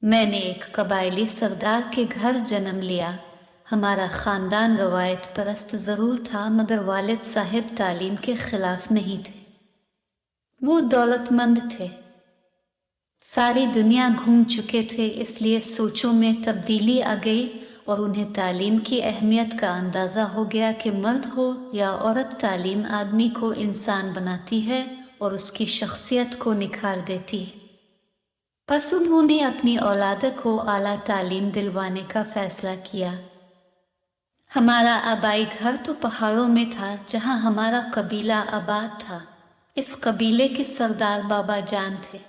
मैंने एक कबायली सरदार के घर जन्म लिया। हमारा खानदान रवायत परस्त ज़रूर था, मगर वालिद साहब तालीम के खिलाफ नहीं थे। वो दौलतमंद थे, सारी दुनिया घूम चुके थे, इसलिए सोचों में तब्दीली आ गई और उन्हें तालीम की अहमियत का अंदाज़ा हो गया कि मर्द हो या औरत, तालीम आदमी को इंसान बनाती है और उसकी शख्सियत को निखार देती है। बस उन्होंने अपनी औलाद को आला तालीम दिलवाने का फैसला किया। हमारा आबाई घर तो पहाड़ों में था, जहां हमारा कबीला आबाद था। इस कबीले के सरदार बाबा जान थे,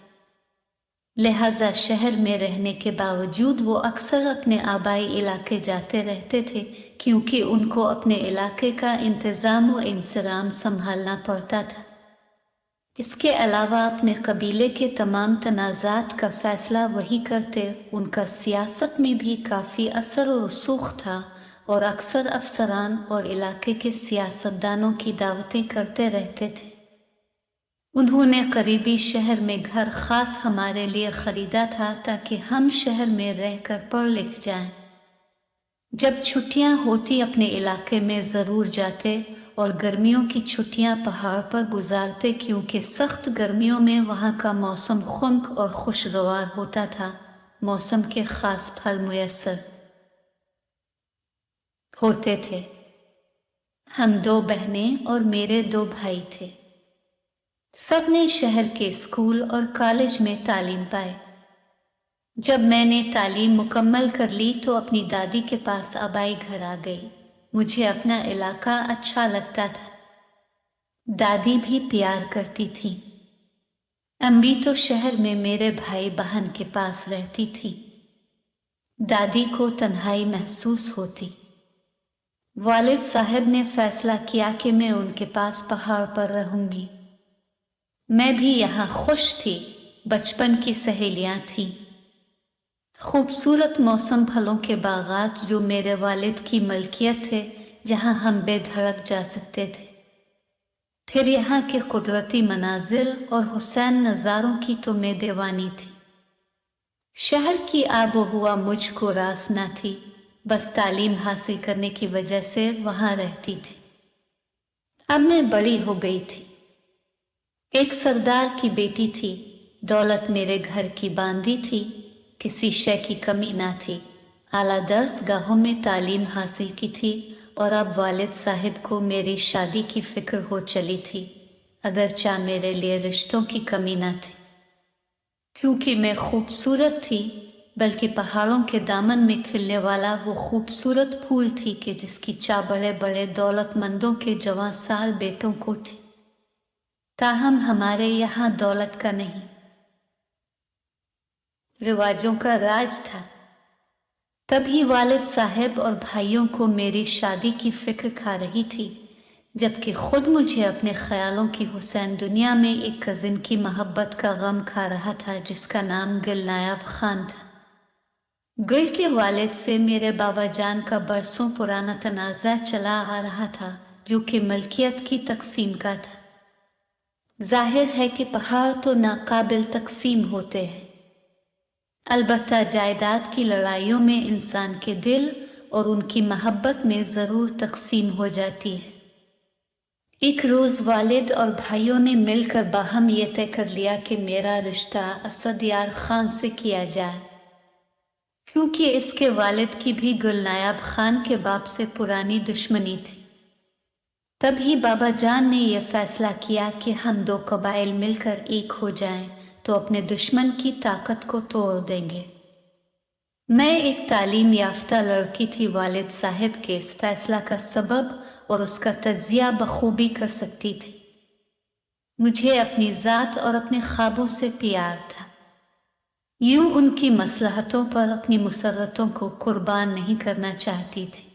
लिहाजा शहर में रहने के बावजूद वो अक्सर अपने आबाई इलाके जाते रहते थे, क्योंकि उनको अपने इलाके का इंतज़ाम व इंसराम संभालना पड़ता था। इसके अलावा अपने कबीले के तमाम तनाज़ात का फ़ैसला वही करते। उनका सियासत में भी काफ़ी असर और रसूख था और अक्सर अफसरान और इलाके के सियासतदानों की दावतें करते रहते थे। उन्होंने करीबी शहर में घर ख़ास हमारे लिए ख़रीदा था, ताकि हम शहर में रहकर पढ़ लिख जाएं। जब छुट्टियां होती अपने इलाके में ज़रूर जाते और गर्मियों की छुट्टियां पहाड़ पर गुजारते, क्योंकि सख्त गर्मियों में वहाँ का मौसम खुश्क और खुशगवार होता था। मौसम के ख़ास फल मुयस्सर होते थे। हम 2 बहनें और मेरे 2 भाई थे। सब ने शहर के स्कूल और कॉलेज में तालीम पाई। जब मैंने तालीम मुकम्मल कर ली तो अपनी दादी के पास आबाई घर आ गई। मुझे अपना इलाका अच्छा लगता था, दादी भी प्यार करती थी। अम्मी तो शहर में मेरे भाई बहन के पास रहती थी। दादी को तन्हाई महसूस होती। वालिद साहब ने फैसला किया कि मैं उनके पास पहाड़ पर रहूंगी। मैं भी यहाँ खुश थी। बचपन की सहेलियाँ थीं, खूबसूरत मौसम, फलों के बागात जो मेरे वालिद की मलकियत थे, जहाँ हम बेधड़क जा सकते थे। फिर यहाँ के कुदरती मनाजिर और हुसैन नज़ारों की तो मैं दीवानी थी। शहर की आबो हुआ मुझको रास न थी, बस तालीम हासिल करने की वजह से वहाँ रहती थी। अब मैं बड़ी हो गई थी, एक सरदार की बेटी थी। दौलत मेरे घर की बांधी थी, किसी शय की कमी ना थी। आला दर्सगाहों में तालीम हासिल की थी और अब वालिद साहिब को मेरी शादी की फिक्र हो चली थी, अगरचा मेरे लिए रिश्तों की कमी ना थी। क्योंकि मैं खूबसूरत थी, बल्कि पहाड़ों के दामन में खिलने वाला वो खूबसूरत फूल थी कि जिसकी चाह बड़े बड़े दौलतमंदों के जवां साल बेटों को थी। ताहम हमारे यहाँ दौलत का नहीं, रिवाजों का राज था। तभी वालिद साहब और भाइयों को मेरी शादी की फिक्र खा रही थी, जबकि खुद मुझे अपने ख्यालों की हुसैन दुनिया में एक कजिन की मोहब्बत का गम खा रहा था, जिसका नाम गुल नायाब खान था। गुल के वालिद से मेरे बाबा जान का बरसों पुराना तनाज़ा चला आ रहा था, जो कि मलकियत की तकसीम का था। जाहिर है कि पहाड़ तो नाकाबिल तकसीम होते हैं, अलबत्ता जायदाद की लड़ाइयों में इंसान के दिल और उनकी मोहब्बत में ज़रूर तकसीम हो जाती है। एक रोज़ वालिद और भाइयों ने मिलकर बाहम ये तय कर लिया कि मेरा रिश्ता असद यार खान से किया जाए, क्योंकि इसके वालिद की भी गुल नायाब खान के बाप से पुरानी दुश्मनी थी। तभी बाबा जान ने यह फैसला किया कि हम 2 कबाइल मिलकर एक हो जाएं तो अपने दुश्मन की ताकत को तोड़ देंगे। मैं एक तालीम याफ्ता लड़की थी, वालिद साहब के इस फैसला का सबब और उसका तज्जिया बखूबी कर सकती थी। मुझे अपनी ज़ात और अपने ख्वाबों से प्यार था। यूं उनकी मसलहतों पर अपनी मुसर्रतों को कुर्बान नहीं करना चाहती थी।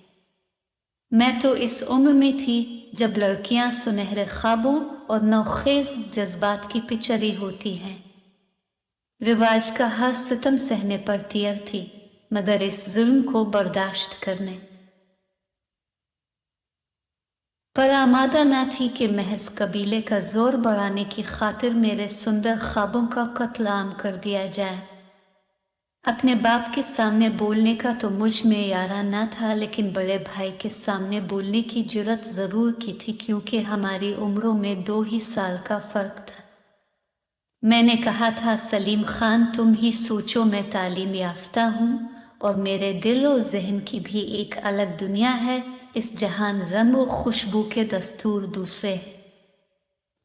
मैं तो इस उम्र में थी जब लड़कियां सुनहरे ख्वाबों और नौखेज जज्बात की पिचरी होती हैं। रिवाज का हर सितम सहने पर तैयार थी, मगर इस जुल्म को बर्दाश्त करने पर आमादा न थी कि महज कबीले का जोर बढ़ाने की खातिर मेरे सुंदर ख्वाबों का कत्ल आम कर दिया जाए। अपने बाप के सामने बोलने का तो मुझ में याराना था, लेकिन बड़े भाई के सामने बोलने की जुर्रत जरूर की थी, क्योंकि हमारी उम्रों में 2 ही साल का फर्क था। मैंने कहा था, सलीम खान तुम ही सोचो, मैं तालीम याफ्ता हूँ और मेरे दिल और जहन की भी एक अलग दुनिया है। इस जहान रंग और खुशबू के दस्तूर दूसरे हैं।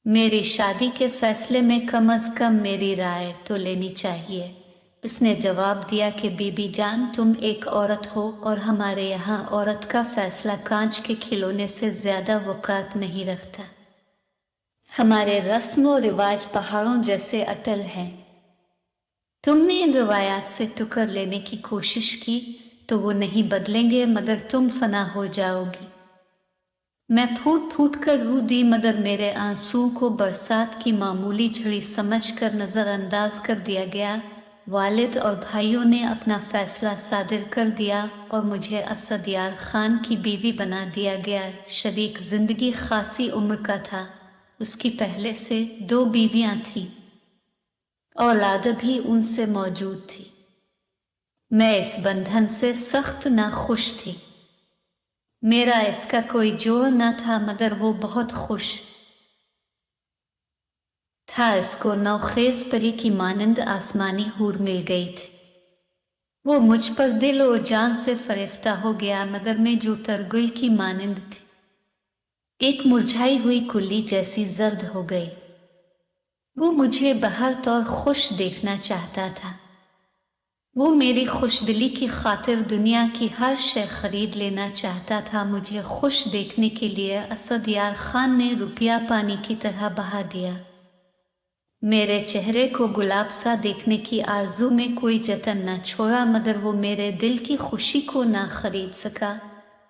मेरी शादी के फैसले में कम अज कम मेरी राय तो लेनी चाहिए। उसने जवाब दिया कि बीबी जान, तुम एक औरत हो और हमारे यहाँ औरत का फैसला कांच के खिलौने से ज्यादा वक़ात नहीं रखता। हमारे रस्म और रिवाज पहाड़ों जैसे अटल हैं। तुमने इन रवायात से टुकर लेने की कोशिश की तो वो नहीं बदलेंगे, मगर तुम फना हो जाओगी। मैं फूट फूट कर रो दी, मगर मेरे आंसुओं को बरसात की मामूली झड़ी समझकर नज़रअंदाज कर दिया गया। वालिद और भाइयों ने अपना फैसला सादिर कर दिया और मुझे असद यार खान की बीवी बना दिया गया। शरीक जिंदगी खासी उम्र का था, उसकी पहले से 2 बीवियां थीं, औलाद भी उनसे मौजूद थी। मैं इस बंधन से सख्त नाखुश थी। मेरा इसका कोई जोड़ न था, मगर वो बहुत खुश था। इसको नौखेज परी की मानंद आसमानी हूर मिल गई थी। वो मुझ पर दिल और जान से फरेफ्ता हो गया, मगर मैं जो तरगुल की मानंद थी, एक मुरझाई हुई कुल्ली जैसी जर्द हो गई। वो मुझे बहरत और खुश देखना चाहता था। वो मेरी खुशदिली की खातिर दुनिया की हर शय खरीद लेना चाहता था। मुझे खुश देखने के लिए असद यार खान ने रुपया पानी की तरह बहा दिया। मेरे चेहरे को गुलाब सा देखने की आरजू में कोई जतन न छोड़ा, मगर वो मेरे दिल की खुशी को ना खरीद सका।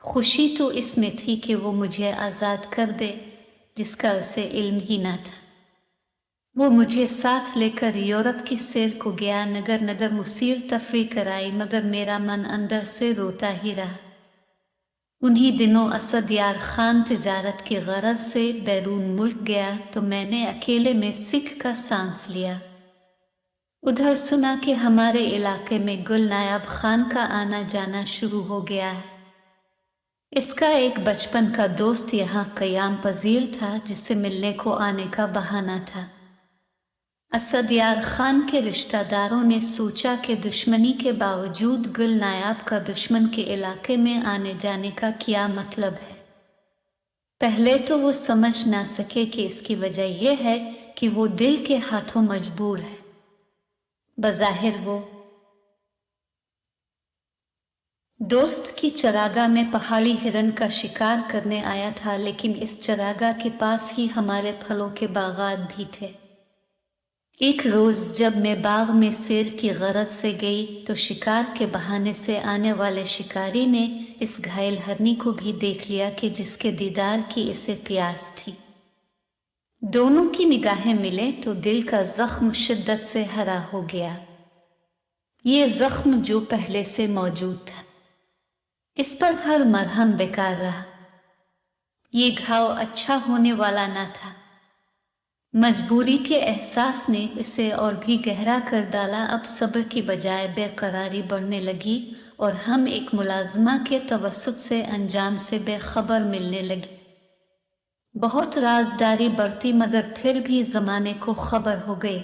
खुशी तो इसमें थी कि वो मुझे आज़ाद कर दे, जिसका उसे इल्म ही न था। वो मुझे साथ लेकर यूरोप की सैर को गया, नगर नगर मुसीर तफरी कराई, मगर मेरा मन अंदर से रोता ही रहा। उन्हीं दिनों असद यार खान तिजारत की गरज से बैरून मुल्क गया, तो मैंने अकेले में सिख का सांस लिया। उधर सुना कि हमारे इलाके में गुल नायाब खान का आना जाना शुरू हो गया है। इसका एक बचपन का दोस्त यहाँ कयाम पजीर था, जिससे मिलने को आने का बहाना था। असद यार खान के रिश्तेदारों ने सोचा कि दुश्मनी के बावजूद गुल नायाब का दुश्मन के इलाके में आने जाने का क्या मतलब है। पहले तो वो समझ ना सके कि इसकी वजह यह है कि वो दिल के हाथों मजबूर है। बज़ाहिर वो दोस्त की चरागाह में पहाड़ी हिरन का शिकार करने आया था, लेकिन इस चरागाह के पास ही हमारे फलों के बागात भी थे। एक रोज जब मैं बाग में सैर की गरज से गई, तो शिकार के बहाने से आने वाले शिकारी ने इस घायल हरनी को भी देख लिया कि जिसके दीदार की इसे प्यास थी। दोनों की निगाहें मिले तो दिल का जख्म शिद्दत से हरा हो गया। ये जख्म जो पहले से मौजूद था, इस पर हर मरहम बेकार रहा। ये घाव अच्छा होने वाला न था। मजबूरी के एहसास ने इसे और भी गहरा कर डाला। अब सब्र की बजाय बेकरारी बढ़ने लगी और हम एक मुलाजमा के तवस्सुत से अंजाम से बेखबर मिलने लगी। बहुत राजदारी बढ़ती, मगर फिर भी जमाने को खबर हो गई।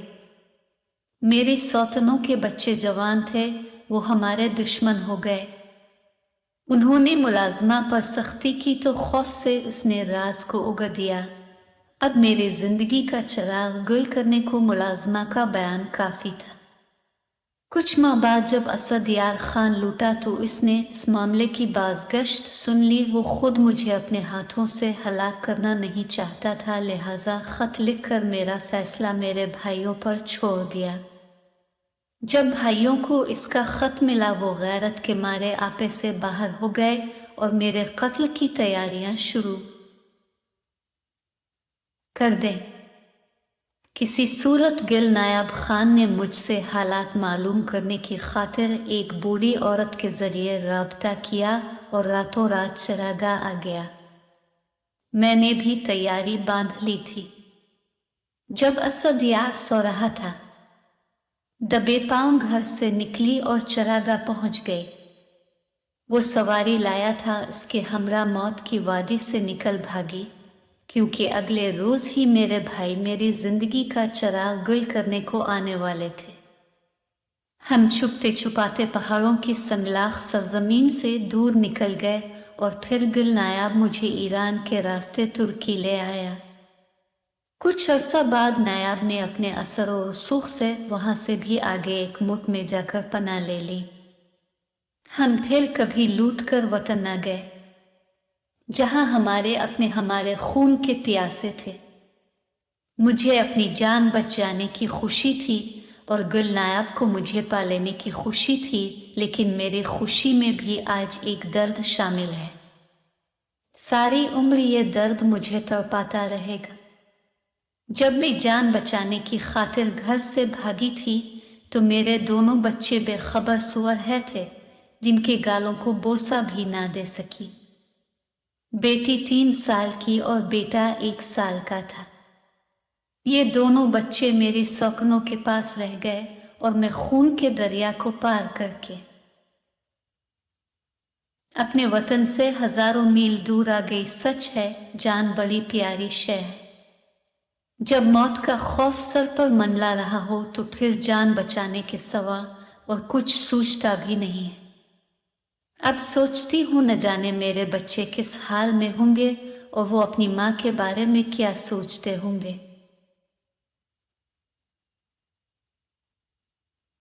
मेरी सौतनों के बच्चे जवान थे, वो हमारे दुश्मन हो गए। उन्होंने मुलाजमा पर सख्ती की तो खौफ से उसने राज को उगा दिया। अब मेरी जिंदगी का चिराग गुल करने को मुलाजमा का बयान काफी था। कुछ माह बाद जब असद यार खान लूटा तो इसने इस मामले की बाज़गश्त सुन ली। वो खुद मुझे अपने हाथों से हलाक करना नहीं चाहता था, लिहाजा खत लिखकर मेरा फैसला मेरे भाइयों पर छोड़ गया। जब भाइयों को इसका खत मिला, वो गैरत के मारे आपे से बाहर हो गए और मेरे कत्ल की तैयारियां शुरू कर दें। किसी सूरत गिल नायाब खान ने मुझसे हालात मालूम करने की खातिर एक बूढ़ी औरत के जरिए राब्ता किया और रातों रात चरागाह आ गया। मैंने भी तैयारी बांध ली थी। जब असद यार सो रहा था, दबे पांव घर से निकली और चरागाह पहुंच गई। वो सवारी लाया था, इसके हमरा मौत की वादी से निकल भागी, क्योंकि अगले रोज ही मेरे भाई मेरी जिंदगी का चराग गुल करने को आने वाले थे। हम छुपते छुपाते पहाड़ों की संगलाख सरजमीन से दूर निकल गए और फिर गुल नायाब मुझे ईरान के रास्ते तुर्की ले आया। कुछ अरसा बाद नायाब ने अपने असर और सुख से वहां से भी आगे एक मुल्क में जाकर पनाह ले ली। हम फिर कभी लूट कर वतन न गए, जहां हमारे खून के प्यासे थे। मुझे अपनी जान बच जाने की खुशी थी और गुल नायाब को मुझे पा लेने की खुशी थी, लेकिन मेरी खुशी में भी आज एक दर्द शामिल है। सारी उम्र ये दर्द मुझे तड़पाता रहेगा। जब मैं जान बचाने की खातिर घर से भागी थी तो मेरे दोनों बच्चे बेखबर सुअर है थे, जिनके गालों को बोसा भी ना दे सकी। बेटी 3 साल की और बेटा 1 साल का था। ये दोनों बच्चे मेरे सपनों के पास रह गए और मैं खून के दरिया को पार करके अपने वतन से हजारों मील दूर आ गई। सच है, जान बड़ी प्यारी शय है। जब मौत का खौफ सर पर मंडला रहा हो तो फिर जान बचाने के सिवा और कुछ सूझता भी नहीं है। अब सोचती हूँ न जाने मेरे बच्चे किस हाल में होंगे और वो अपनी माँ के बारे में क्या सोचते होंगे।